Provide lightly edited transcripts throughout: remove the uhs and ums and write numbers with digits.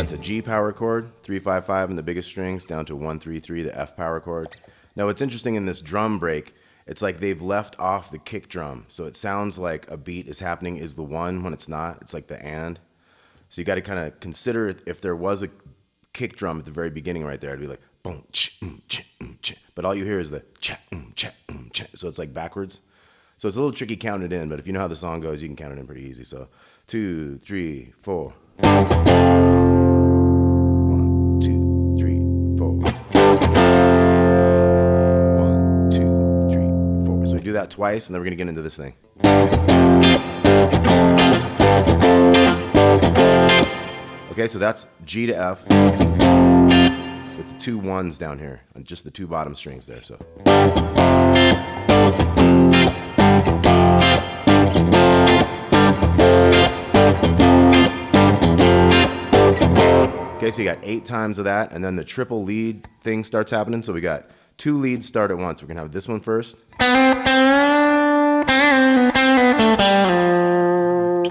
it's a G power chord, 3-5-5 in the biggest strings, down to 1-3-3, the F power chord. Now what's interesting in this drum break, it's like they've left off the kick drum. So it sounds like a beat is happening is the one when it's not. It's like the and. So you got to kind of consider if there was a kick drum at the very beginning right there, it'd be like boom, ch, ch, ch. But all you hear is the cha, cha, cha. So it's like backwards. So it's a little tricky counting it in, but if you know how the song goes, you can count it in pretty easy. So 2, 3, 4. 1, 2, 3, 4. 1, 2, 3, 4. So we do that twice, and then we're gonna get into this thing. Okay, so that's G to F with the 2 1s down here, and just the 2 bottom strings there. So. Okay, so you got 8 times of that, and then the triple lead thing starts happening. So we got 2 leads start at once. We're gonna have this one first.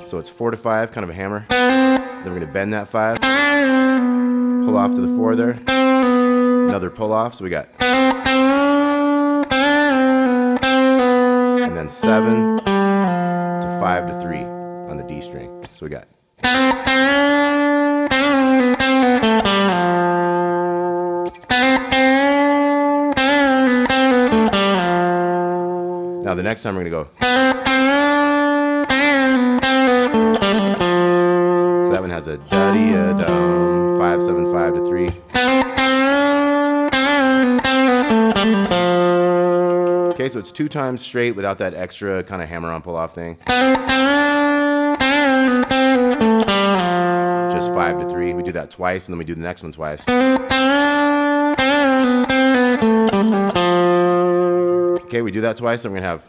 So it's 4 to 5, kind of a hammer. Then we're gonna bend that 5, pull off to the 4 there, another pull off. So we got, and then 7 to 5 to 3 on the D string. So we got. Now the next time we're gonna go. So that one has a da-dee-a-dum, 5, 7, 5 to 3. Okay, so it's 2 times straight without that extra kind of hammer on pull off thing. Just 5 to 3. We do that twice, and then we do the next one twice. Okay, we do that twice, then we're gonna have.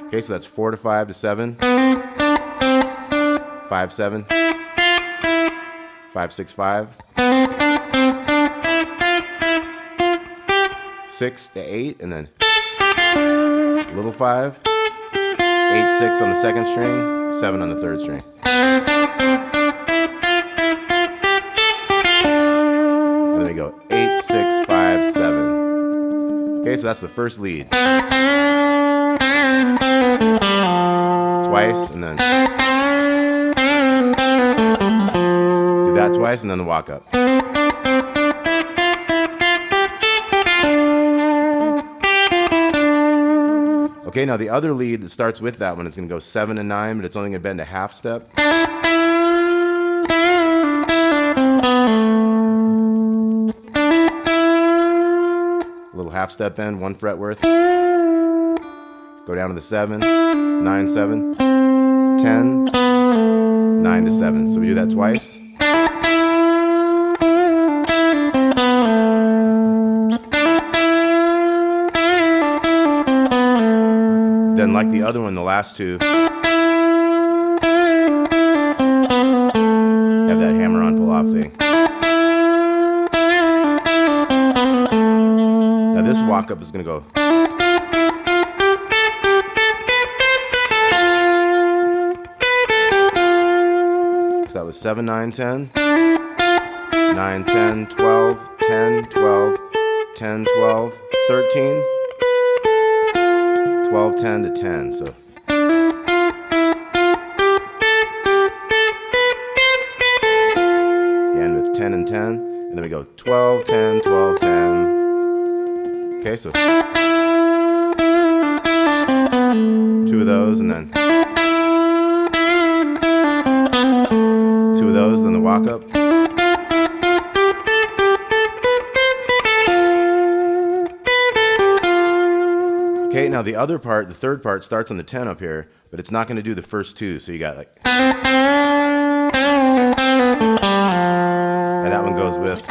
Okay, so that's 4 to 5 to 7. 5, 7. 5, 6, 5. 6 to 8, and then little 5. 8, 6 on the second string, 7 on the third string. And then we go 8, 6, 5, 7. Okay, so that's the first lead. Twice, and then do that twice, and then the walk up. Okay, now the other lead that starts with that one is going to go 7 and 9, but it's only going to bend a half step. A little half step bend, 1 fret worth. Go down to the 7, 9, 7, 10, 9 to 7. So we do that twice. Then like the other one, the last two have that hammer on pull off thing. Now this walk up is going to go. So that was 7, 9, 10, 9, 10, 12, 10, 12, 10, 12, 13, 12, 10 to 10, so. You end with 10 and 10, and then we go 12, 10, 12, 10. Okay, so 2 of those, and then 2 of those, then the walk up. Okay, now the other part, the third part, starts on the 10 up here, but it's not going to do the first 2, so you got like. And that one goes with.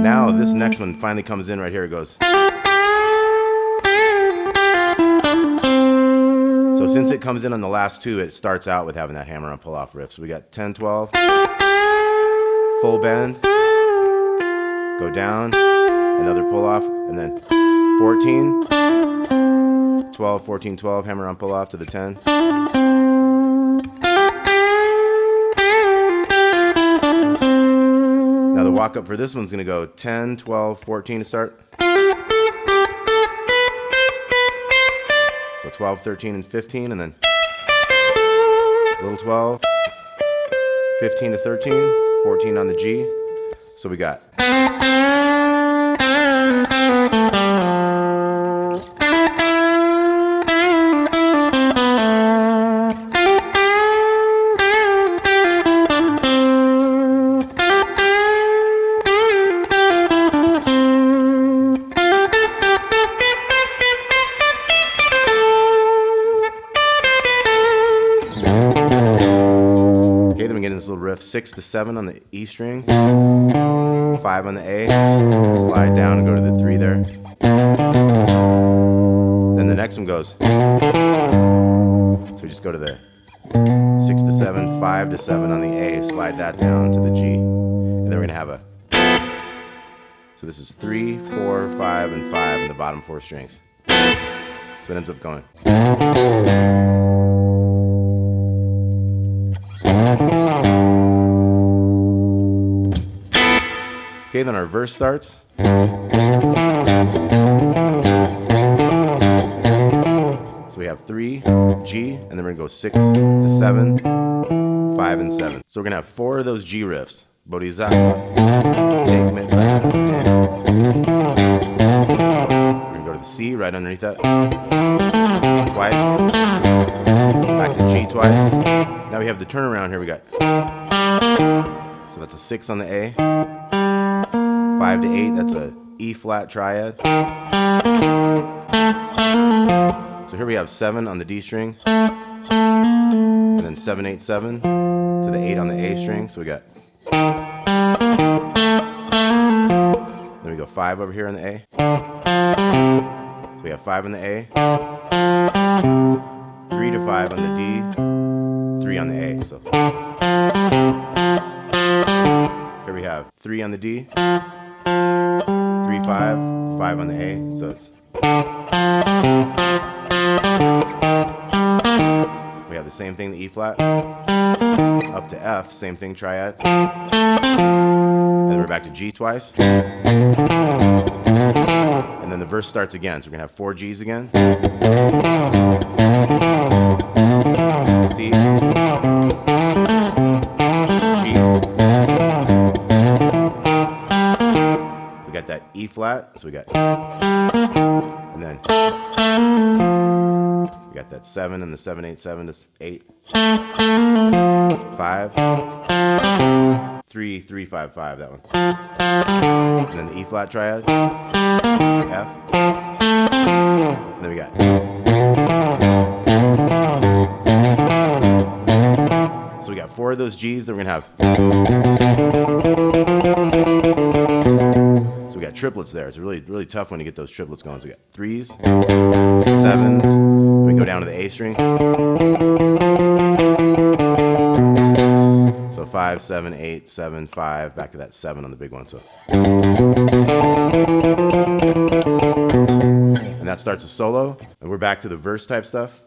Now this next one finally comes in right here, it goes. So since it comes in on the last 2, it starts out with having that hammer on pull off riff. So we got 10, 12, full bend, go down, another pull off, and then 14, 12, 14, 12, hammer on pull off to the 10. Now the walk up for this one's gonna go 10, 12, 14 to start. So 12, 13, and 15, and then little 12, 15 to 13, 14 on the G. So we got this little riff, 6 to 7 on the E string, 5 on the A, slide down and go to the 3 there. Then the next one goes, so we just go to the 6 to 7, 5 to 7 on the A, slide that down to the G, and then we're gonna have a, so this is 3, 4, 5, and 5 in the bottom 4 strings. So it ends up going. Okay, then our verse starts. So we have 3, G, and then we're gonna go 6 to 7, 5, and 7. So we're gonna have 4 of those G riffs. Bodhisattva, take me back. We're gonna go to the C right underneath that. Twice. Back to G twice. Now we have the turnaround here. We got, so that's a 6 on the A. 5 to 8, that's a E flat triad. So here we have 7 on the D string, and then 7, 8, 7 to the 8 on the A string. So we got, then we go 5 over here on the A. So we have 5 on the A, 3 to 5 on the D, 3 on the A. So here we have 3 on the D, 3, 5, 5 on the A, so it's, we have the same thing, the E flat, up to F, same thing, triad, and then we're back to G twice, and then the verse starts again, so we're gonna have 4 Gs again, C, G, got that E flat, so we got, and then we got that 7 and the 7, 8, 7 to 8, 5, 3, 3, 5, 5, that one, and then the E flat triad, F, and then we got, so we got 4 of those Gs that we're gonna have. So we got triplets there. It's really, really tough when you get those triplets going. So we got 3s, 7s. We can go down to the A string. So 5, 7, 8, 7, 5. Back to that 7 on the big one. So, and that starts a solo. And we're back to the verse type stuff.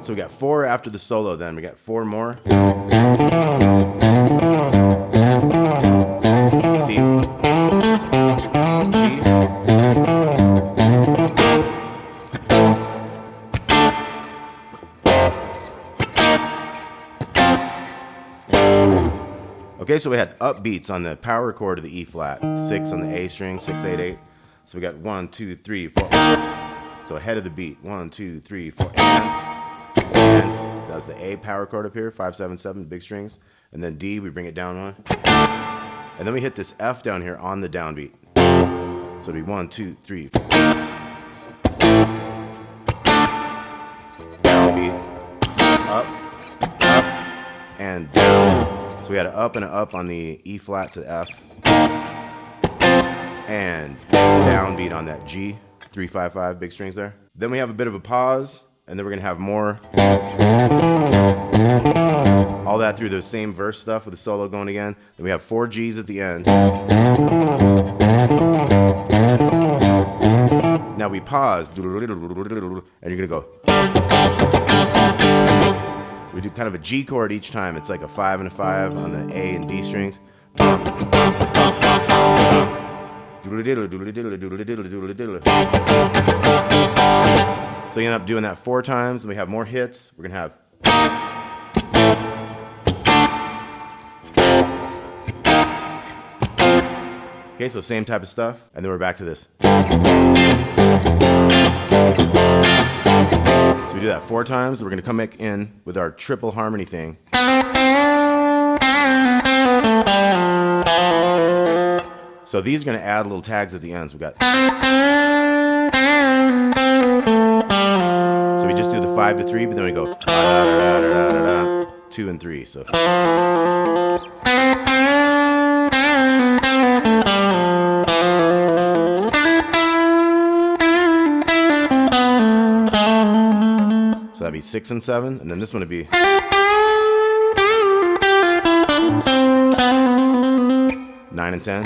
So we got 4 after the solo, then we got 4 more. C, G, okay, so we had upbeats on the power chord of the E flat, 6 on the A string, 6, 8, 8. So we got 1, 2, 3, 4. So ahead of the beat, 1, 2, 3, 4, and. So that was the A power chord up here, 5, 7, 7, big strings. And then D, we bring it down 1. And then we hit this F down here on the downbeat. So it'd be 1, 2, 3, 4. Downbeat, up, up, and down. So we had an up and an up on the E flat to the F. and downbeat on that G, 3-5-5, big strings there. Then we have a bit of a pause, and then we're gonna have more. All that through the same verse stuff with the solo going again. Then we have 4 Gs at the end. Now we pause, and you're gonna go. So we do kind of a G chord each time. It's like a 5 and a 5 on the A and D strings. So you end up doing that 4 times, and we have more hits. We're gonna have. Okay, so same type of stuff, and then we're back to this. So we do that 4 times. We're gonna come back in with our triple harmony thing. So these are gonna add little tags at the end. So we got. So we just do the 5 to 3, but then we go 2 and 3. So. So that'd be 6 and 7, and then this one would be 9 and 10.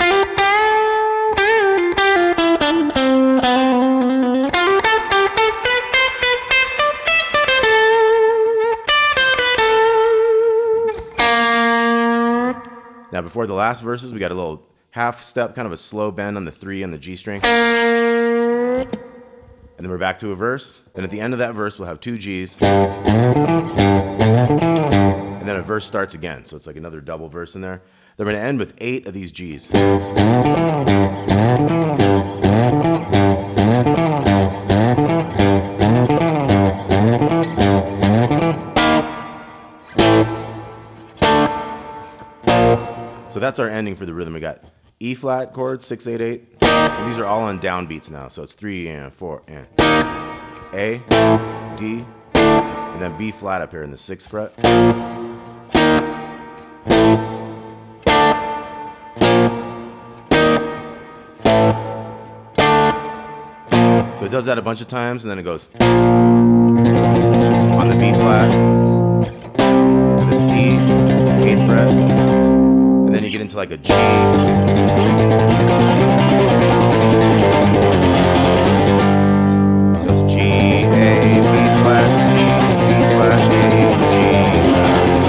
Now before the last verses, we got a little half step, kind of a slow bend on the 3 and the G string. And then we're back to a verse. Then at the end of that verse, we'll have 2 Gs. And then a verse starts again. So it's like another double verse in there. Then we're gonna end with 8 of these Gs. So that's our ending for the rhythm. We got E flat chord, 6, 8, 8. And these are all on downbeats now. So it's 3 and 4 and A, D, and then B flat up here in the 6th fret. So it does that a bunch of times, and then it goes on the B flat to the C, 8th fret. And then you get into like a G. So it's G, A, B flat, C, B flat, A, G, F, G.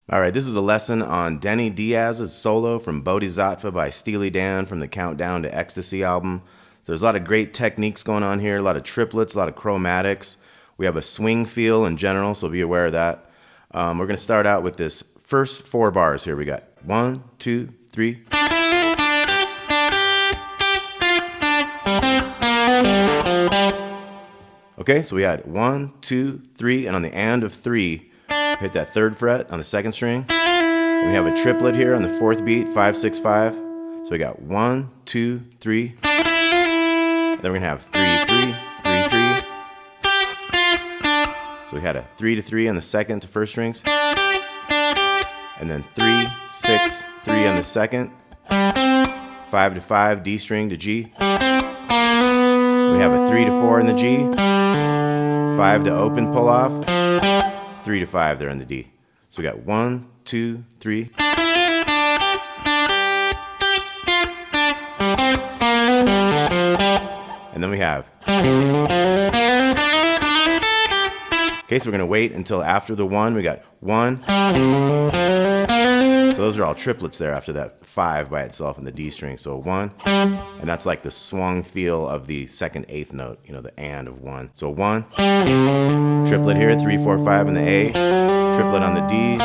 All right, this is a lesson on Denny Dias's solo from Bodhisattva by Steely Dan from the Countdown to Ecstasy album. There's a lot of great techniques going on here, a lot of triplets, a lot of chromatics. We have a swing feel in general, so be aware of that. We're going to start out with this first 4 bars here. We got 1, 2, 3. Okay, so we had 1, 2, 3, and on the and of 3, hit that 3rd fret on the 2nd string. And we have a triplet here on the 4th beat, 5, 6, 5. So we got 1, 2, 3. And then we're gonna have 3, 3, 3, 3. So we had a 3 to 3 on the 2nd to 1st strings. And then 3, 6, 3 on the 2nd. 5 to 5, D string to G. We have a 3 to 4 in the G. 5 to open, pull off. 3 to 5 there in the D. So we got 1, 2, 3. And then we have. Okay, so we're gonna wait until after the 1. We got 1. So those are all triplets there after that 5 by itself in the D string. So 1, and that's like the swung feel of the 2nd 8th note, you know, the and of 1. So 1, triplet here, 3, 4, 5 in the A, triplet on the D,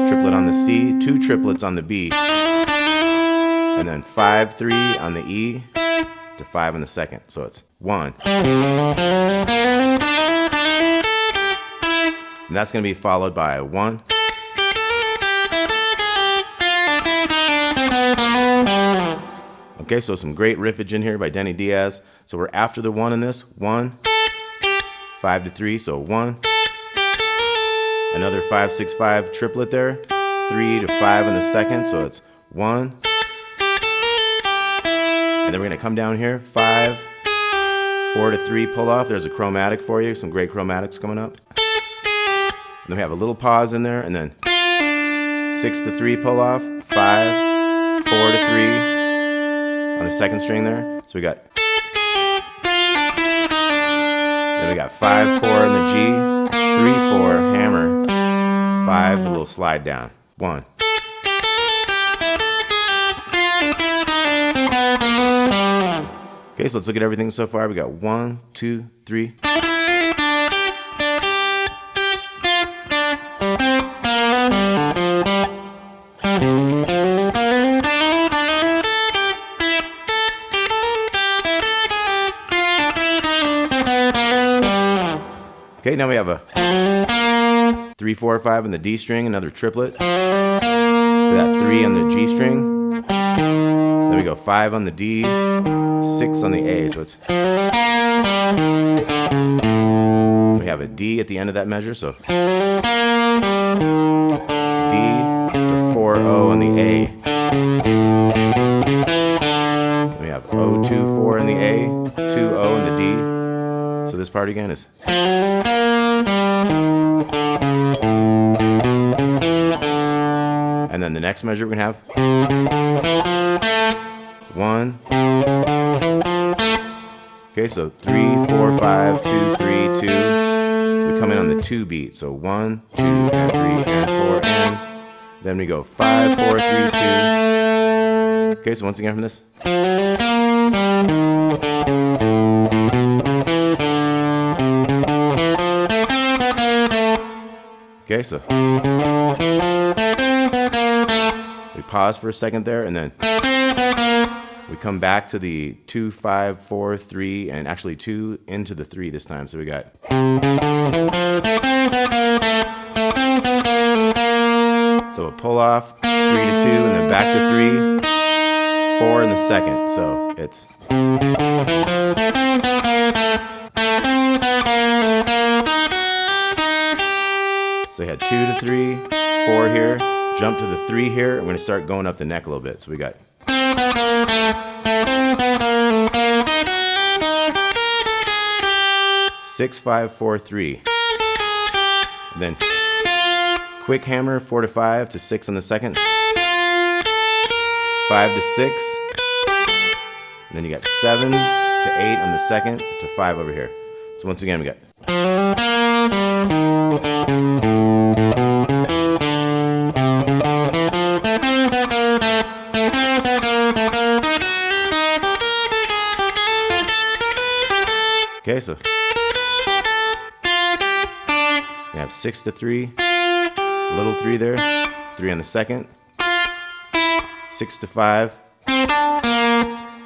triplet on the C, 2 triplets on the B, and then 5, 3 on the E to 5 on the 2nd. So it's 1. And that's gonna be followed by 1. Okay, so some great riffage in here by Denny Diaz. So we're after the 1 in this. 1, 5 to 3, so 1. Another 5, 6, 5 triplet there. 3 to 5 in the 2nd, so it's 1. And then we're gonna come down here. 5, 4 to 3 pull off. There's a chromatic for you. Some great chromatics coming up. And then we have a little pause in there, and then 6 to 3 pull off. 5, 4 to 3. On the 2nd string there. So we got. Then we got 5, 4 in the G, 3, 4, hammer, 5, a little slide down. 1. Okay, so let's look at everything so far. We got 1, 2, 3. Okay, now we have a 3, 4, 5 in the D string, another triplet. To that 3 on the G string. Then we go 5 on the D, 6 on the A. So it's. We have a D at the end of that measure, so. D to 4 O on the A. Then we have O 2, 4 in the A, 2 O in the D. So this part again is. And then the next measure we're gonna have 1. Okay, so 3, 4, 5, 2, 3, 2. So we come in on the 2 beat. So 1, 2, and 3, and 4, and then we go 5, 4, 3, 2. Okay, so once again from this. Okay, so we pause for a second there, and then we come back to the 2, 5, 4, 3, and actually 2 into the 3 this time. So we got. So a pull off, 3 to 2, and then back to 3, 4 in the 2nd. So it's. So we had 2 to 3, 4 here, jump to the 3 here. I'm going to start going up the neck a little bit. So we got. 6, 5, 4, 3. And then quick hammer, 4 to 5 to 6 on the 2nd. 5 to 6. And then you got 7 to 8 on the 2nd to 5 over here. So once again, we got. Okay, so you have 6 to 3, little 3 there, 3 on the 2nd, 6 to 5, 5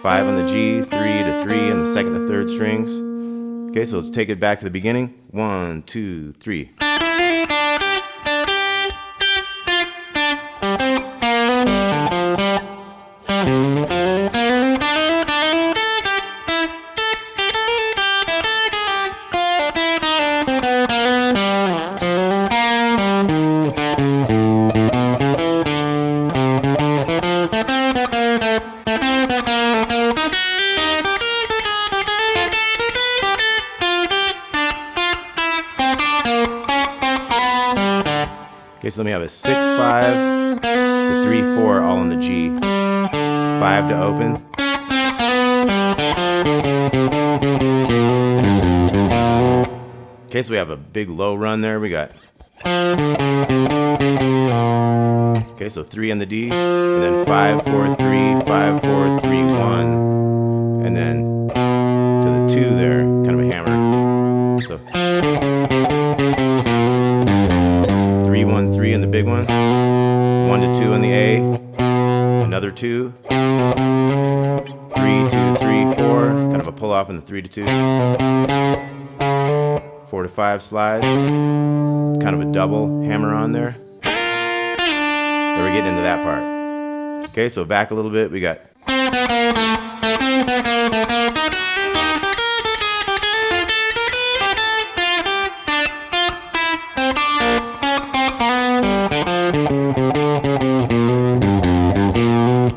on the G, 3 to 3 on the 2nd to 3rd strings. Okay, so let's take it back to the beginning. 1, 2, 3. Okay, so then we have a 6-5 to 3-4 all on the G. 5 to open. Okay, so we have a big low run there. We got. Okay, so 3 on the D, and then 5, 4, 3, 5, 4, 3, 1, and then to the 2 there, kind of a hammer. So 3, 1, 3 on the big one, 1 to 2 on the A, another 2, 3, 2, 3, 4, kind of a pull off in the 3 to 2, 4 to 5 slide, kind of a double hammer on there. Then we're getting into that part. Okay, so back a little bit, we got.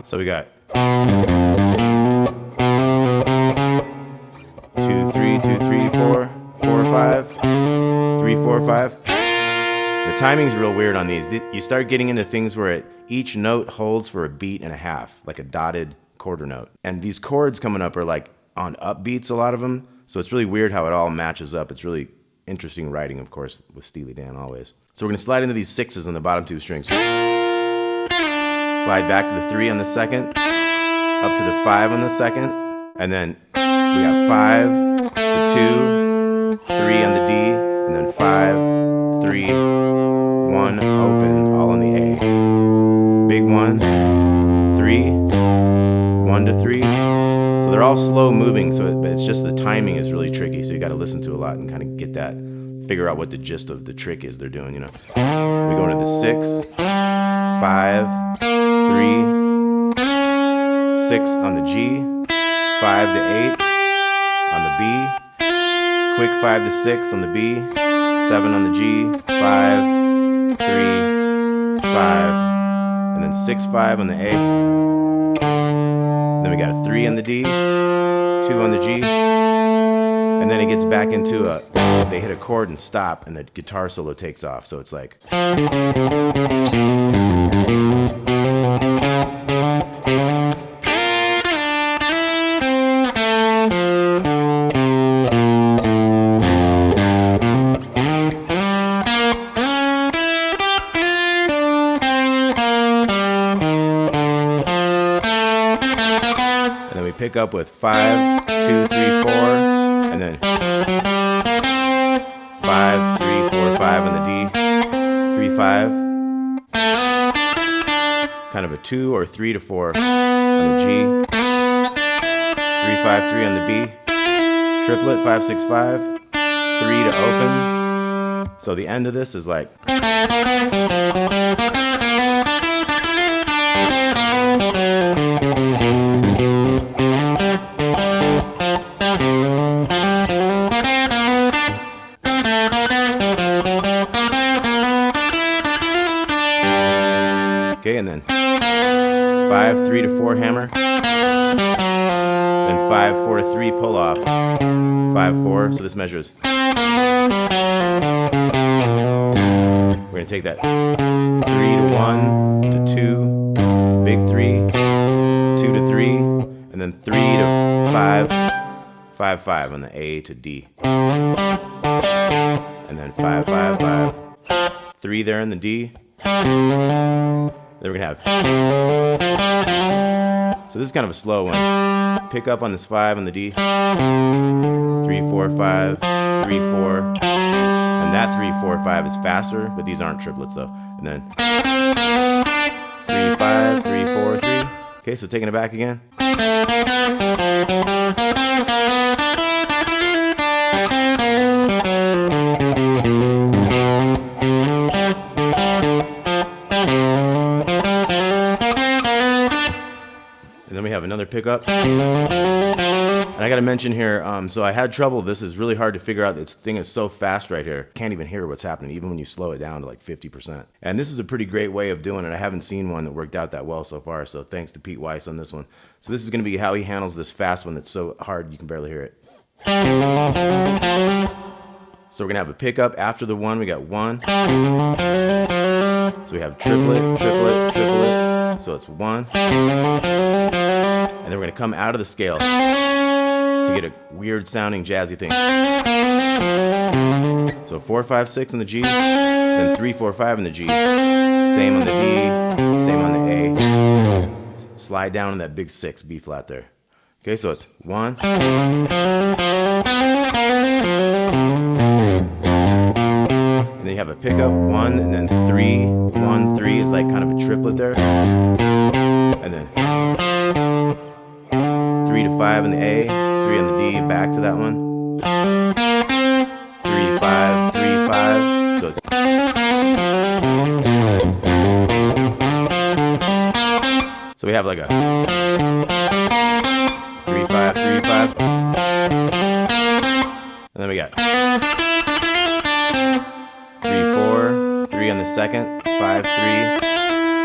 So we got 2, 3, 2, 3, 4, 4, 5, 3, 4, 5. The timing's real weird on these. You start getting into things where each note holds for a beat and a half, like a dotted quarter note. And these chords coming up are like on upbeats, a lot of them. So it's really weird how it all matches up. It's really interesting writing, of course, with Steely Dan always. So we're going to slide into these 6s on the bottom 2 strings. Slide back to the 3 on the second, up to the 5 on the second, and then we got 5 to 2, 3 on the D, and then 5, 3, 1, open, all on the A. Big 1, 3, 1 to 3. So they're all slow moving, so it's just the timing is really tricky, so you got to listen to a lot and kind of get that, figure out what the gist of the trick is they're doing, you know. We go into the 6, 5, 3, 6 on the G, 5 to 8 on the B, quick 5 to 6 on the B, 7 on the G, 5, 3, 5, and then 6, 5 on the A. Then we got a 3 on the D, 2 on the G, and then it gets back into they hit a chord and stop, and the guitar solo takes off, so it's like. Pick up with 5, 2, 3, 4, and then 5, 3, 4, 5 on the D, 3, 5, kind of a 2 or 3 to 4 on the G, 3, 5, 3 on the B, triplet, 5, 6, 5, 3 to open. So the end of this is like. Okay, and then 5, 3 to 4 hammer, then 5, 4 to 3 pull off, 5, 4, so this measures. We're gonna take that 3 to 1 to 2, big 3, 2 to 3, and then 3 to 5, 5, 5 on the A to D, and then 5, 5, 5, 3 there in the D. Then we're gonna have. So this is kind of a slow one. Pick up on this 5 on the D. 3, 4, 5, 3, 4. And that 3, 4, 5 is faster, but these aren't triplets though. And then 3, 5, 3, 4, 3. Okay, so taking it back again. have another pickup. And I got to mention here, so I had trouble. This is really hard to figure out. This thing is so fast right here. Can't even hear what's happening, even when you slow it down to like 50%. And this is a pretty great way of doing it. I haven't seen one that worked out that well so far. So thanks to Pete Weiss on this one. So this is going to be how he handles this fast one that's so hard you can barely hear it. So we're going to have a pickup after the one. We got 1. So we have triplet, triplet, triplet. So it's 1. And then we're going to come out of the scale to get a weird sounding jazzy thing. So 4, 5, 6 in the G, then 3, 4, 5 in the G. Same on the D, same on the A. Slide down in that big 6 B flat there. Okay, so it's 1. And then you have a pickup 1, and then 3, 1, 3 is like kind of a triplet there. And then 3 to 5 in the A, 3 on the D, back to that one. 3, 5, 3, 5. So it's so we have like a 3, 5, 3, 5. And then we got 3, 4, 3 on the second, 5, 3,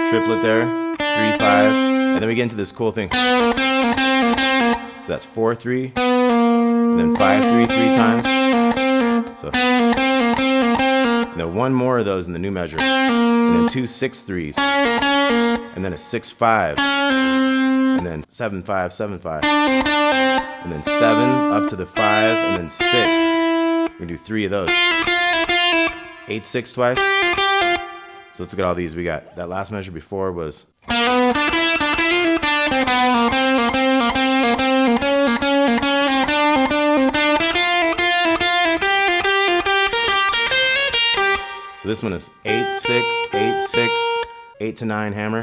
triplet there, 3, 5, and then we get into this cool thing. So that's 4, 3, and then 5, 3, 3 times. So, and then one more of those in the new measure, and then 2 6 3s, and then a 6 5, and then 7 5 7 5, and then 7 up to the 5, and then 6. We're gonna do 3 of those. 8 6 twice. So let's look at all these. We got that last measure before was. So this one is 8 6 8 6 8 to 9 hammer,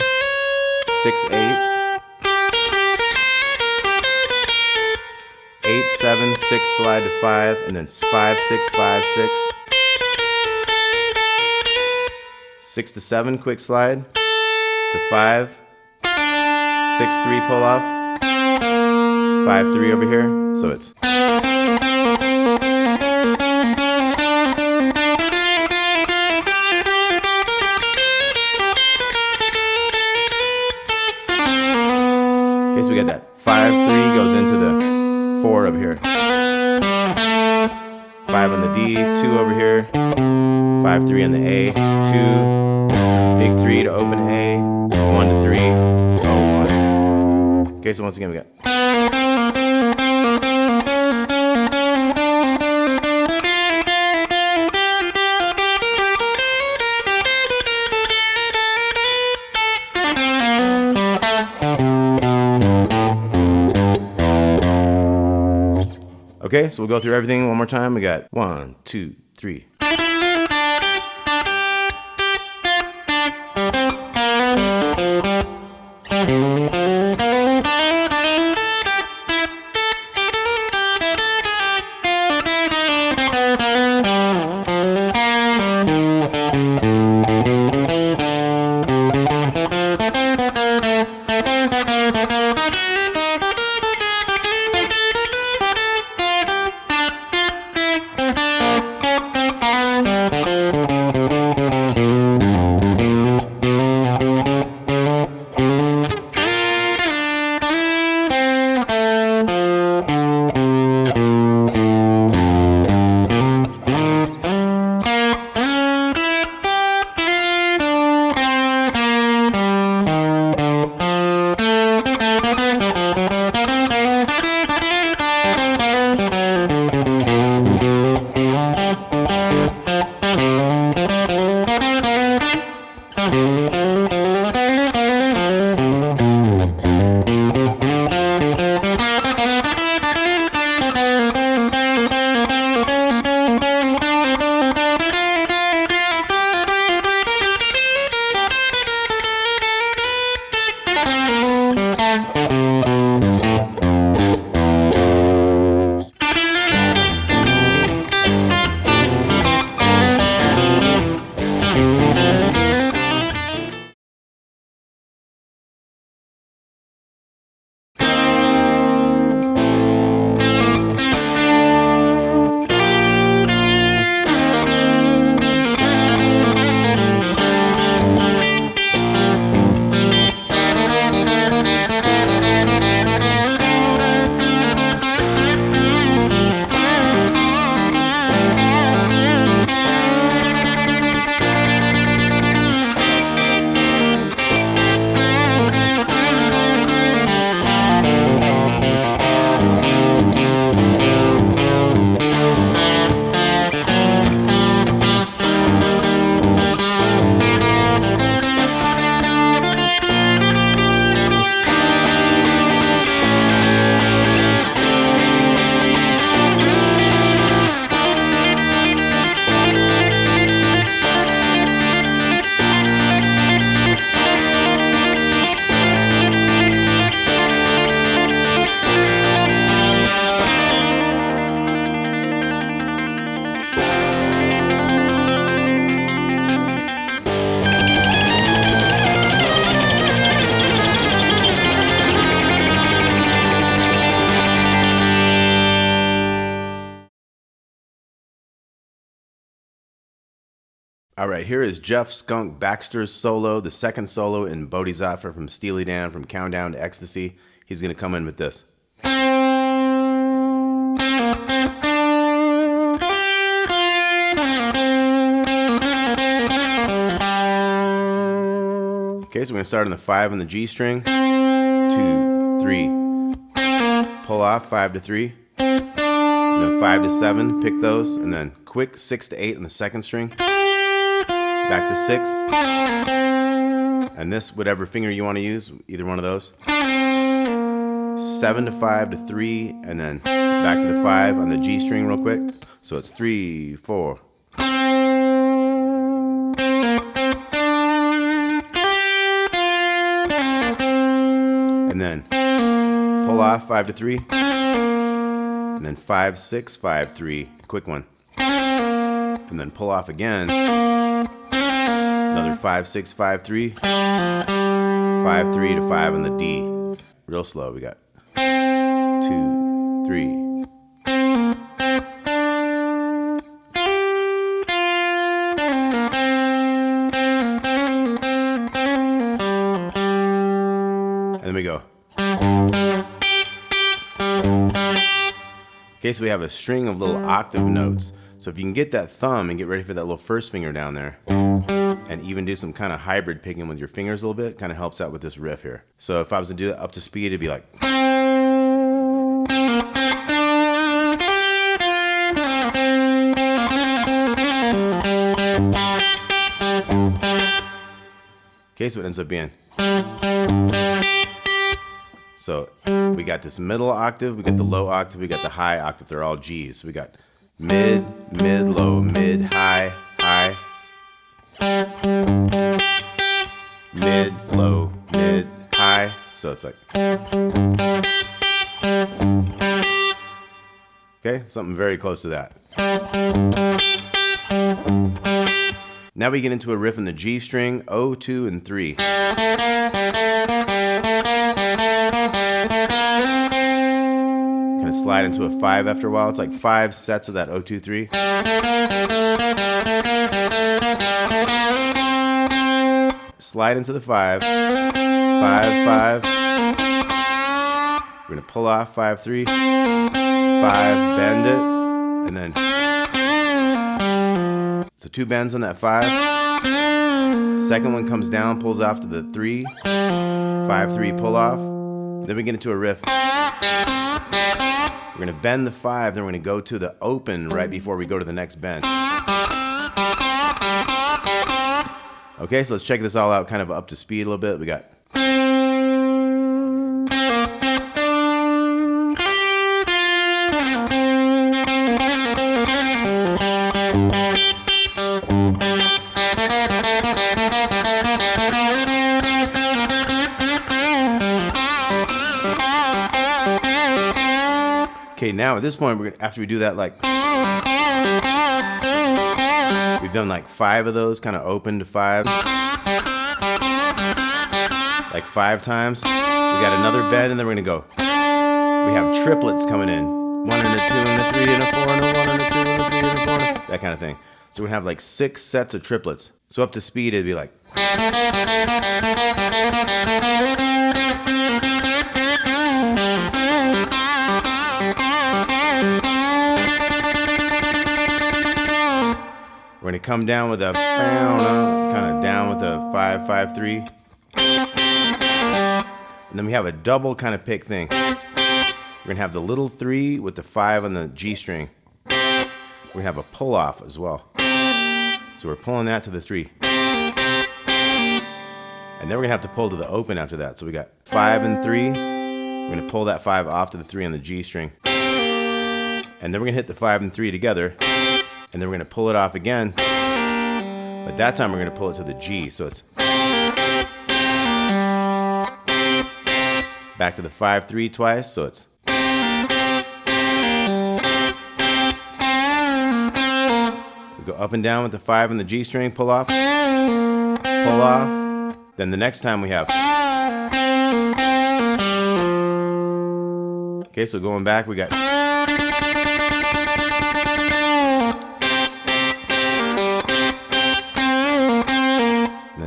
6 8 8 7 6 slide to 5, and then 5 6 5 6. 6 to 7 quick slide to 5, 6 3 pull off, 5 3 over here. So it's. Okay, so we got that 5 3 goes into the 4 over here, 5 on the D, 2 over here, 5 3 on the A, 2. Big 3 to open A, 1 to 3, oh 1. Okay, so once again we got. Okay, so we'll go through everything one more time. We got 1 2 3. All right, here is Jeff Skunk Baxter's solo, the second solo in Bodhisattva from Steely Dan, from Countdown to Ecstasy. He's going to come in with this. Okay, so we're going to start on the 5 on the G string, 2, 3, pull off 5 to 3, and then 5 to 7, pick those, and then quick 6 to 8 on the second string, back to 6, and this, whatever finger you want to use, either one of those, 7 to 5 to 3, and then back to the 5 on the G string real quick, so it's 3, 4. And then pull off 5 to 3, and then 5, 6, 5, 3, quick one, and then pull off again, another 5, 6, 5, 3, 5, 3 to 5 on the D, real slow. We got 2, 3. And then we go. Okay, so we have a string of little octave notes. So if you can get that thumb and get ready for that little first finger down there, and even do some kind of hybrid picking with your fingers a little bit, kind of helps out with this riff here. So if I was to do that up to speed, it'd be like. Okay, so it ends up being. So we got this middle octave, we got the low octave, we got the high octave. They're all G's. So we got mid, mid, low, mid, high, high, mid, low, mid, high. So it's like. Okay, something very close to that. Now we get into a riff in the G string, O, 2, and 3. Kind of slide into a 5 after a while. It's like 5 sets of that O, 2, 3. Slide into the 5. 5, 5. We're going to pull off 5, 3. 5, bend it. And then. So 2 bends on that 5. Second one comes down, pulls off to the 3. 5, 3, pull off. Then we get into a riff. We're going to bend the 5, then we're going to go to the open right before we go to the next bend. Okay, so let's check this all out kind of up to speed a little bit. We got. Okay, now at this point, we're gonna, after we do that, like we've done like 5 of those, kind of open to 5, like 5 times. We got another bend, and then we're gonna go. We have triplets coming in, 1 and a 2 and a 3 and a 4 and a 1 and a 2 and a 3 and a 4, and that kind of thing. So we're gonna have like 6 sets of triplets. So up to speed, it'd be like. We're going to come down with a, kind of down with a 5, 5, 3. And then we have a double kind of pick thing. We're going to have the little 3 with the 5 on the G string. We're going to have a pull off as well. So we're pulling that to the 3. And then we're going to have to pull to the open after that. So we got 5 and 3. We're going to pull that 5 off to the 3 on the G string. And then we're going to hit the 5 and 3 together. And then we're going to pull it off again. But that time we're going to pull it to the G. So it's back to the 5, 3 twice. So it's. We go up and down with the 5 and the G string, pull off. Pull off. Then the next time we have. Okay, so going back, we got.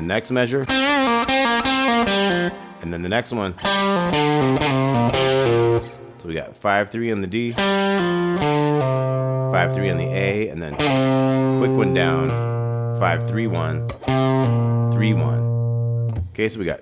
next measure, and then the next one. So we got 5-3 on the D, 5-3 on the A, and then quick one down, 5-3-1, 3-1. Okay, so we got.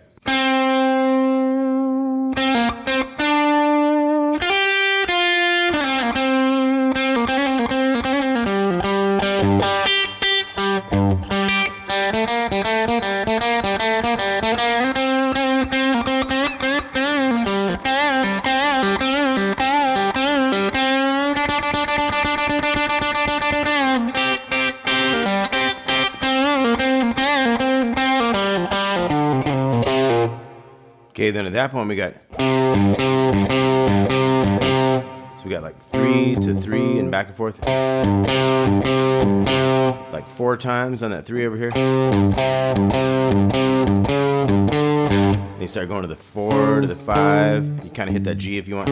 Okay, then at that point we got. So we got like 3-3 and back and forth. Like 4 times on that 3 over here. Then you start going to the 4, to the 5. You kind of hit that G if you want.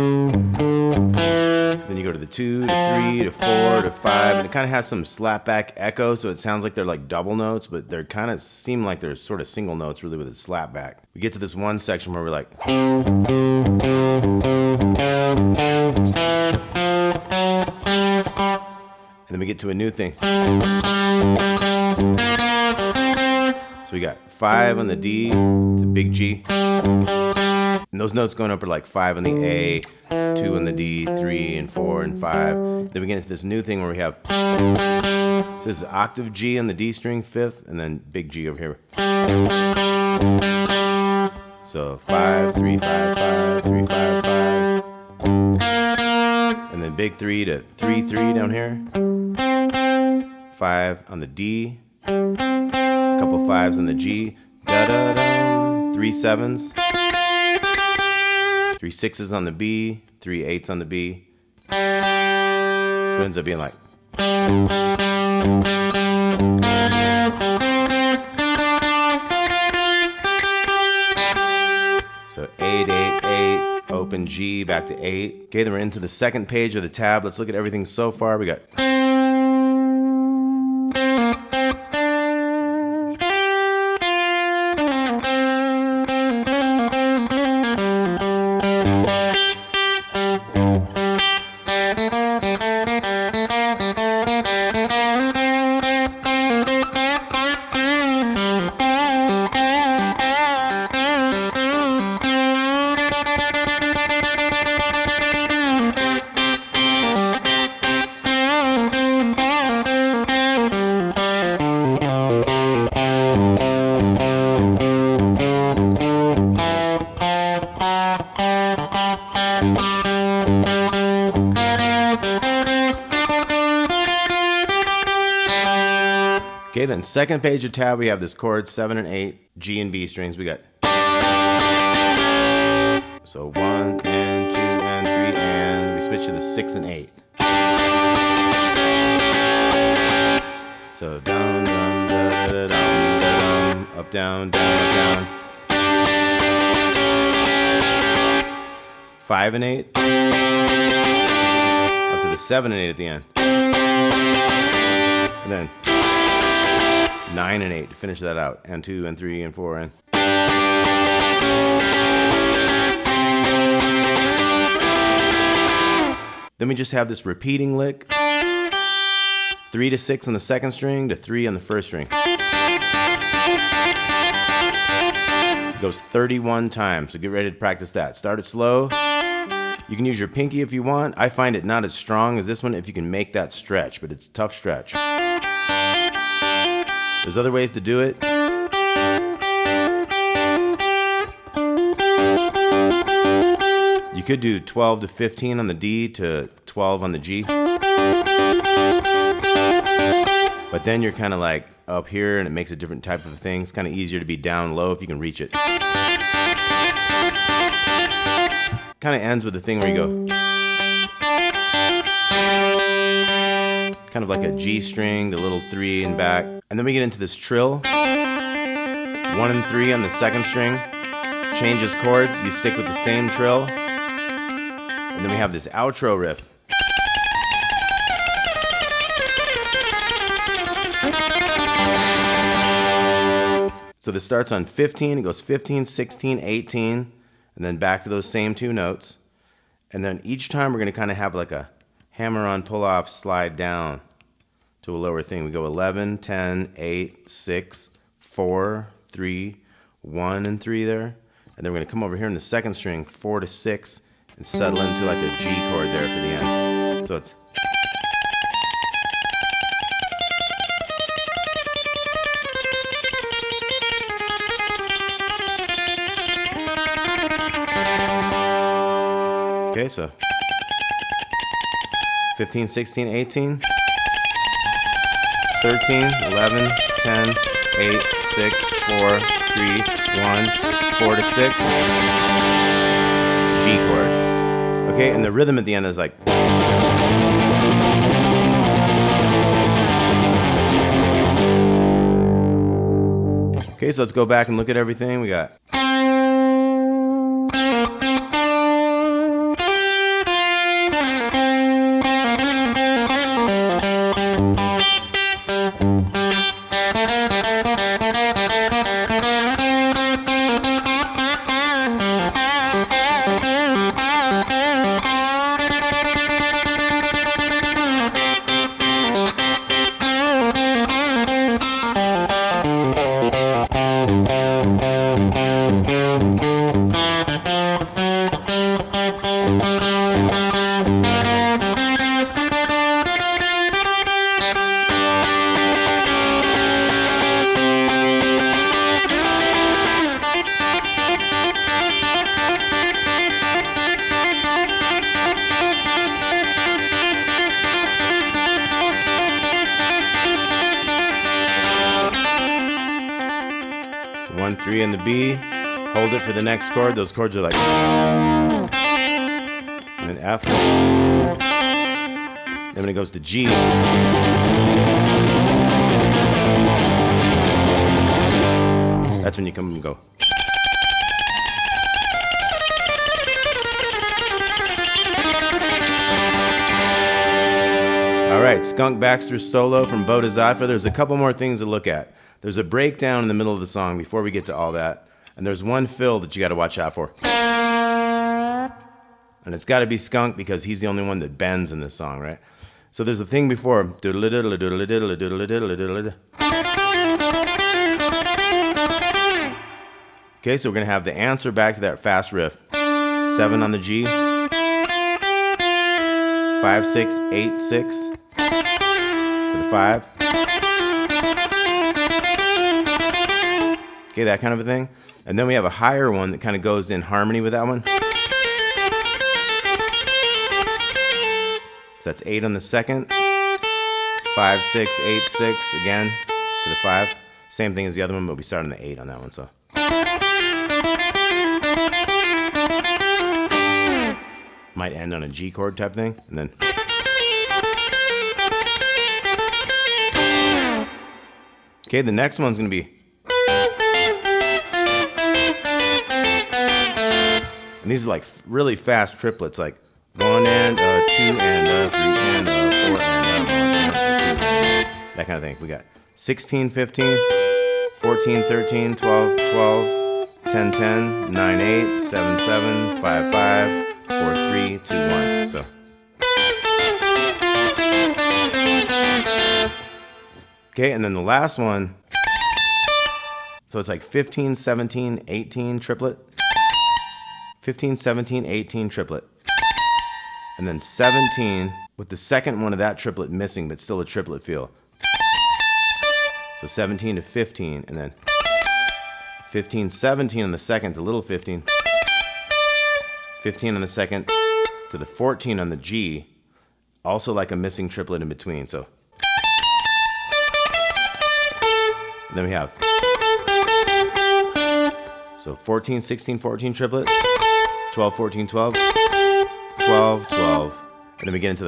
Then you go to the 2, to 3, to 4, to 5. And it kind of has some slapback echo, so it sounds like they're like double notes, but they're kind of seem like they're sort of single notes really with a slapback. We get to this one section where we're like. And then we get to a new thing. So we got 5 on the D, it's a big G. And those notes going up are like 5 on the A, 2 on the D, 3 and 4 and 5. Then we get into this new thing where we have. So this is octave G on the D string, 5th, and then big G over here. So 5, 3, 5, 5, 3, 5, 5. And then big 3 to 3, 3 down here. 5 on the D. A couple 5s on the G. Da da da. 3 7s. 3 6s on the B. 3 8s on the B. So it ends up being like. So 8, 8, 8, open G, back to 8. Okay, then we're into the second page of the tab. Let's look at everything so far. We got. Okay, then second page of tab, we have this chord 7 and 8, G and B strings. We got. So 1 and 2 and 3 and we switch to the 6 and 8. So down, down, da, da, down, da, down, up, down, down, up, down. 5 and 8. Up to the 7 and 8 at the end. And then 9 and 8 to finish that out. And 2 and 3 and 4 and. Then we just have this repeating lick. 3 to 6 on the second string to 3 on the first string. It goes 31 times, so get ready to practice that. Start it slow. You can use your pinky if you want. I find it not as strong as this one if you can make that stretch, but it's a tough stretch. There's other ways to do it. You could do 12 to 15 on the D to 12 on the G. But then you're kind of like up here and it makes a different type of thing. It's kind of easier to be down low if you can reach it. Kind of ends with the thing where you go. Kind of like a G string, the little 3 and back. And then we get into this trill. 1 and 3 on the second string. Changes chords, you stick with the same trill. And then we have this outro riff. So this starts on 15, it goes 15, 16, 18, and then back to those same two notes. And then each time we're going to kind of have like a hammer-on, pull-off, slide down to a lower thing. We go 11, 10, 8, 6, 4, 3, 1, and 3 there. And then we're going to come over here in the second string, 4 to 6, and settle into like a G chord there for the end. So it's... Okay, so 15, 16, 18, 13, 11, 10, 8, 6, 4, 3, 1, 4 to 6, G chord. Okay, and the rhythm at the end is like... Okay, so let's go back and look at everything. We got... One, 3 in the B, hold it for the next chord. Those chords are like, and then F. Then when it goes to G, that's when you come and go. All right, Skunk Baxter's solo from Bodhisattva. There's a couple more things to look at. There's a breakdown in the middle of the song before we get to all that. And there's one fill that you got to watch out for. And it's got to be Skunk because he's the only one that bends in this song, right? So there's a thing before. Okay, so we're going to have the answer back to that fast riff. 7 on the G. 5, 6, 8, 6. To the 5. Okay, that kind of a thing. And then we have a higher one that kind of goes in harmony with that one. So that's 8 on the second. 5, 6, 8, 6 again to the 5. Same thing as the other one, but we start on the 8 on that one. So might end on a G chord type thing, and then okay, the next one's gonna be, and these are like really fast triplets, like 1 and 2 and 3 and 4 and 1 and 2, that kind of thing. We got 16, 15, 14, 13, 12, 12, 10, 10, 9, 8, 7, 7, 5, 5, 4, 3, 2, 1. So okay, and then the last one, so it's like 15, 17, 18 triplet, 15, 17, 18 triplet, and then 17 with the second one of that triplet missing, but still a triplet feel. So 17 to 15, and then 15, 17 on the second to little 15, 15 on the second to the 14 on the G, also like a missing triplet in between. So and then we have, so 14, 16, 14 triplet, 12, 14, 12, 12, 12, and then we get into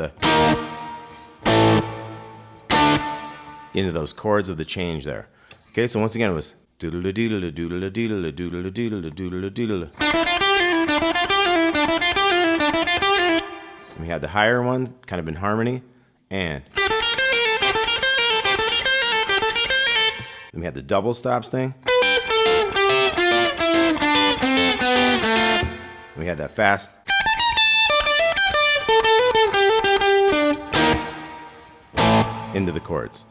those chords of the change there. Okay, so once again it was doodle doodle doodle doodle doodle doodle doodle doodle. And we had the higher one kind of in harmony, and then we had the double stops thing. have that fast. Into the chords.